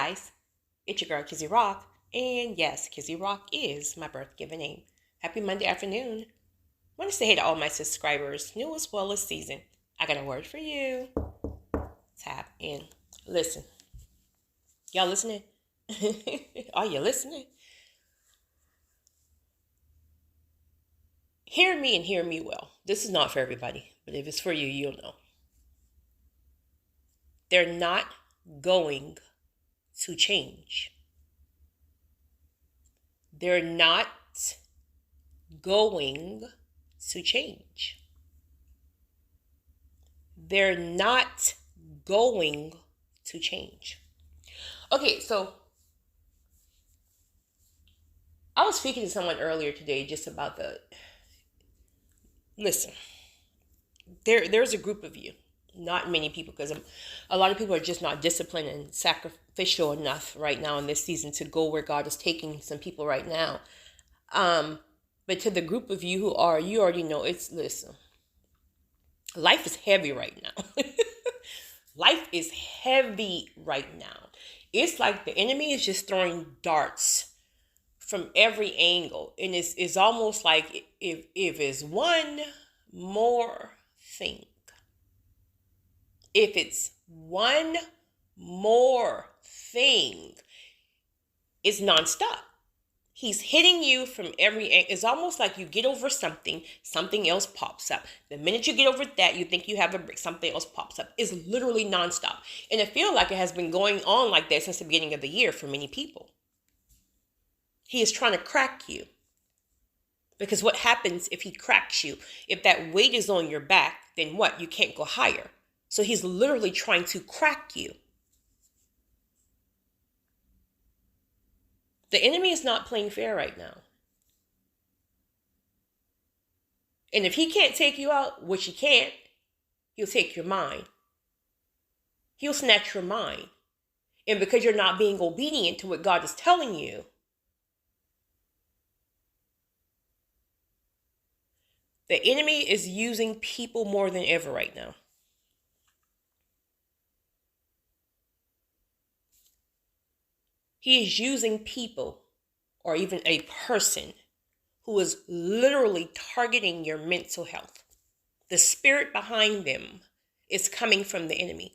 guys, it's your girl Kizzy Rock, and yes, Kizzy Rock is my birth given name. Happy Monday afternoon. I want to say hey to all my subscribers, new as well as seasoned. I got a word for you. Tap in. Listen. Y'all listening? Are you listening? Hear me and hear me well. This is not for everybody, but if it's for you, you'll know. They're not going to change. They're not going to change. They're not going to change. Okay, so I was speaking to someone earlier today just about listen, there's a group of you, not many people, because a lot of people are just not disciplined and sacrificial enough right now in this season to go where God is taking some people right now. But to the group of you who are, you already know listen, life is heavy right now. Life is heavy right now. It's like the enemy is just throwing darts from every angle. And it's almost like if it's one more thing, if it's one more thing, it's nonstop. He's hitting you from every angle. It's almost like you get over something else pops up. The minute you get over that, you think you have a break, something else pops up. It's literally nonstop. And I feel like it has been going on like that since the beginning of the year for many people. He is trying to crack you. Because what happens if he cracks you? If that weight is on your back, then what? You can't go higher. So he's literally trying to crack you. The enemy is not playing fair right now. And if he can't take you out, which he can't, he'll take your mind. He'll snatch your mind. And because you're not being obedient to what God is telling you, the enemy is using people more than ever right now. He is using people, or even a person, who is literally targeting your mental health. The spirit behind them is coming from the enemy.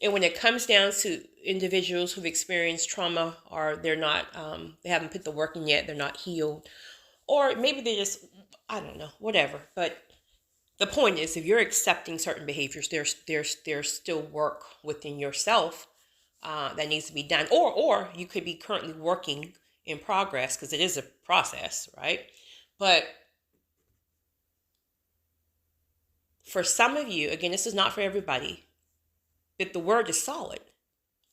And when it comes down to individuals who've experienced trauma, or they're not, they haven't put the work in yet, they're not healed, or maybe they just, I don't know, whatever. But the point is, if you're accepting certain behaviors, there's still work within yourself that needs to be done. Or you could be currently working in progress, because it is a process, right? But for some of you, again, this is not for everybody, but the word is solid.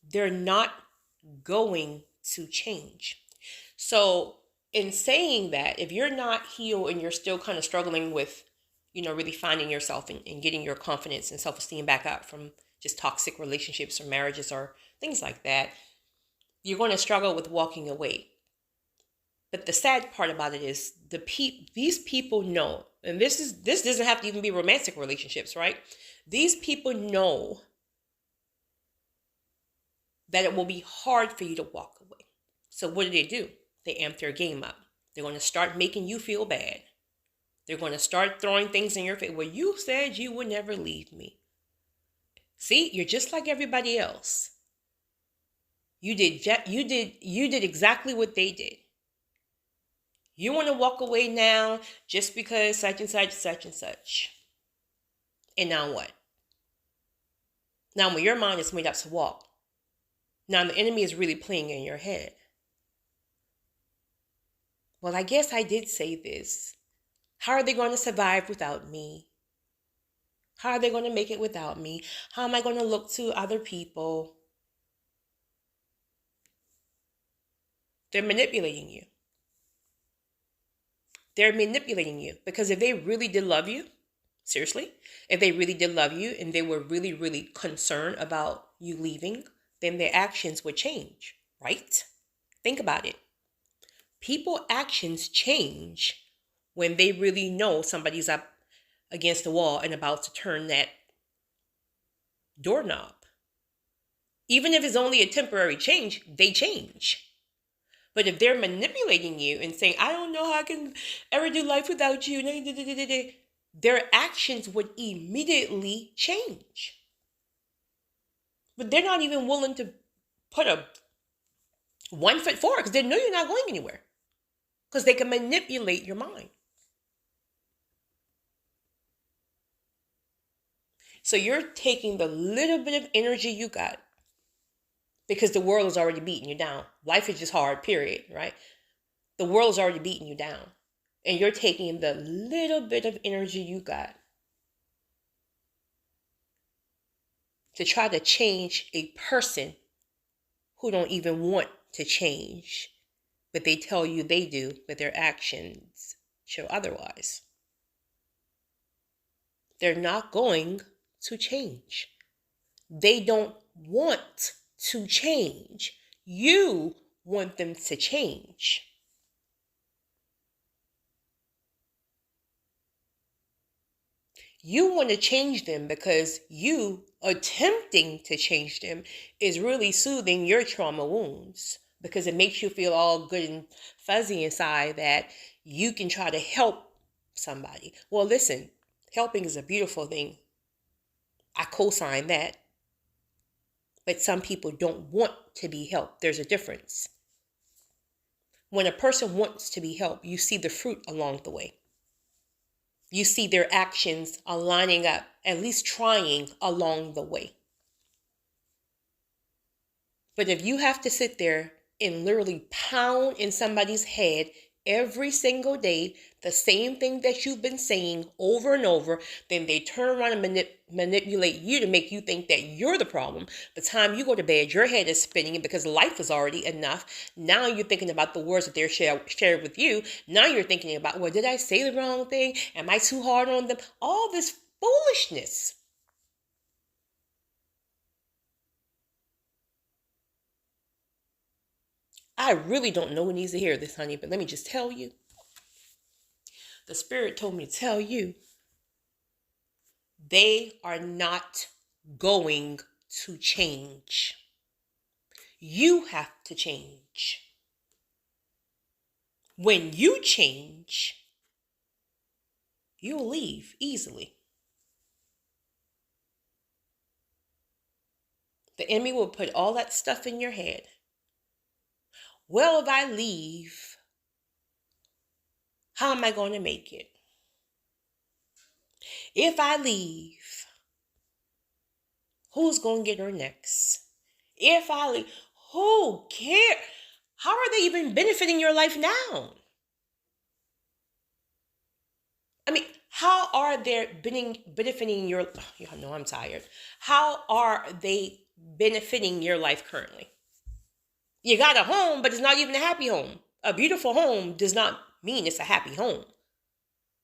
They're not going to change. So in saying that, if you're not healed and you're still kind of struggling with, really finding yourself and getting your confidence and self-esteem back up from just toxic relationships or marriages or things like that, you're going to struggle with walking away. But the sad part about it is these people know, and this doesn't have to even be romantic relationships, right? These people know that it will be hard for you to walk away. So what do? They amp their game up. They're going to start making you feel bad. They're going to start throwing things in your face. Well, you said you would never leave me. See, you're just like everybody else. You did exactly what they did. You want to walk away now just because such and such, such and such. And now what? Now when your mind is made up to walk, now the enemy is really playing in your head. Well, I guess I did say this. How are they going to survive without me? How are they going to make it without me? How am I going to look to other people? They're manipulating you. They're manipulating you, because if they really did love you, seriously, if they really did love you and they were really, really concerned about you leaving, then their actions would change, right? Think about it. People actions change when they really know somebody's up against the wall and about to turn that doorknob. Even if it's only a temporary change, they change. But if they're manipulating you and saying, I don't know how I can ever do life without you, their actions would immediately change. But they're not even willing to put a 1 foot forward because they know you're not going anywhere. Because they can manipulate your mind. So you're taking the little bit of energy you got because the world is already beating you down. Life is just hard, period, right? The world is already beating you down. And you're taking the little bit of energy you got to try to change a person who don't even want to change. But they tell you they do, but their actions show otherwise. They're not going to change. They don't want to change. You want them to change. You want to change them because you attempting to change them is really soothing your trauma wounds because it makes you feel all good and fuzzy inside that you can try to help somebody. Well, listen, helping is a beautiful thing. I co-sign that. But some people don't want to be helped. There's a difference. When a person wants to be helped, you see the fruit along the way. You see their actions aligning up, at least trying along the way. But if you have to sit there and literally pound in somebody's head every single day, the same thing that you've been saying over and over, then they turn around and manipulate you to make you think that you're the problem. The time you go to bed, your head is spinning because life is already enough. Now you're thinking about the words that they're shared with you. Now you're thinking about, well, did I say the wrong thing? Am I too hard on them? All this foolishness. I really don't know who needs to hear this, honey, but let me just tell you. The Spirit told me to tell you, they are not going to change. You have to change. When you change, you'll leave easily. The enemy will put all that stuff in your head. Well, if I leave, how am I going to make it? If I leave, who's going to get her next? If I leave, who cares? How are they even benefiting your life now? I mean, how are they benefiting your, y'all know I'm tired. How are they benefiting your life currently? You got a home, but it's not even a happy home. A beautiful home does not mean it's a happy home.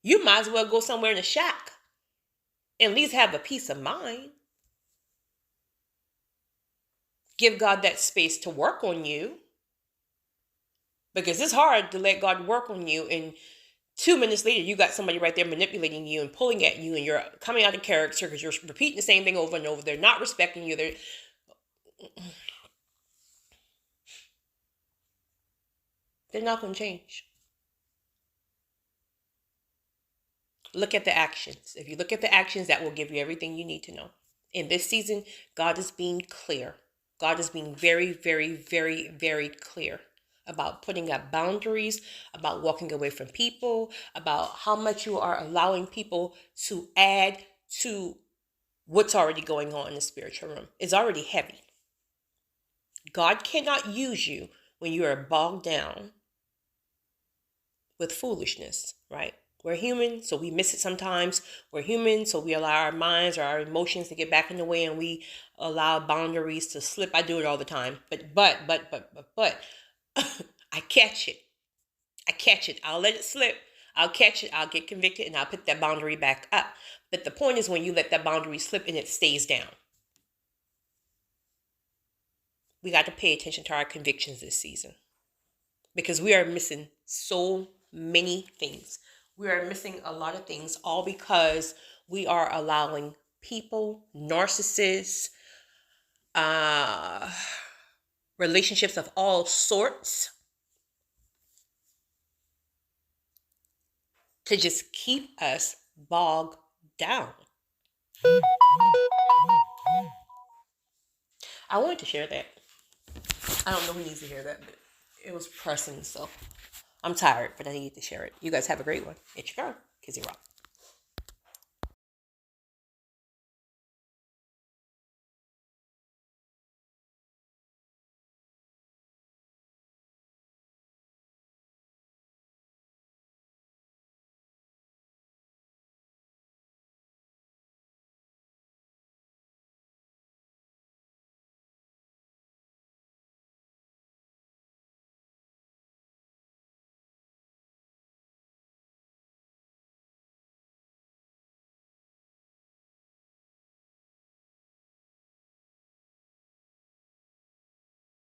You might as well go somewhere in a shack and at least have a peace of mind. Give God that space to work on you. Because it's hard to let God work on you and 2 minutes later, you got somebody right there manipulating you and pulling at you and you're coming out of character because you're repeating the same thing over and over. They're not respecting you. They're not going to change. Look at the actions. If you look at the actions, that will give you everything you need to know. In this season, God is being clear. God is being very, very, very, very clear about putting up boundaries, about walking away from people, about how much you are allowing people to add to what's already going on in the spiritual realm. It's already heavy. God cannot use you when you are bogged down with foolishness, right? We're human, so we miss it sometimes. We're human, so we allow our minds or our emotions to get back in the way and we allow boundaries to slip. I do it all the time. But I catch it. I'll let it slip. I'll catch it. I'll get convicted and I'll put that boundary back up. But the point is when you let that boundary slip and it stays down. We got to pay attention to our convictions this season because we are missing so many things. We are missing a lot of things all because we are allowing people, narcissists, uh, relationships of all sorts, to just keep us bogged down. I wanted to share that. I don't know who needs to hear that, but it was pressing, so I'm tired, but I needed to share it. You guys have a great one. It's your girl, Kizzy Rock.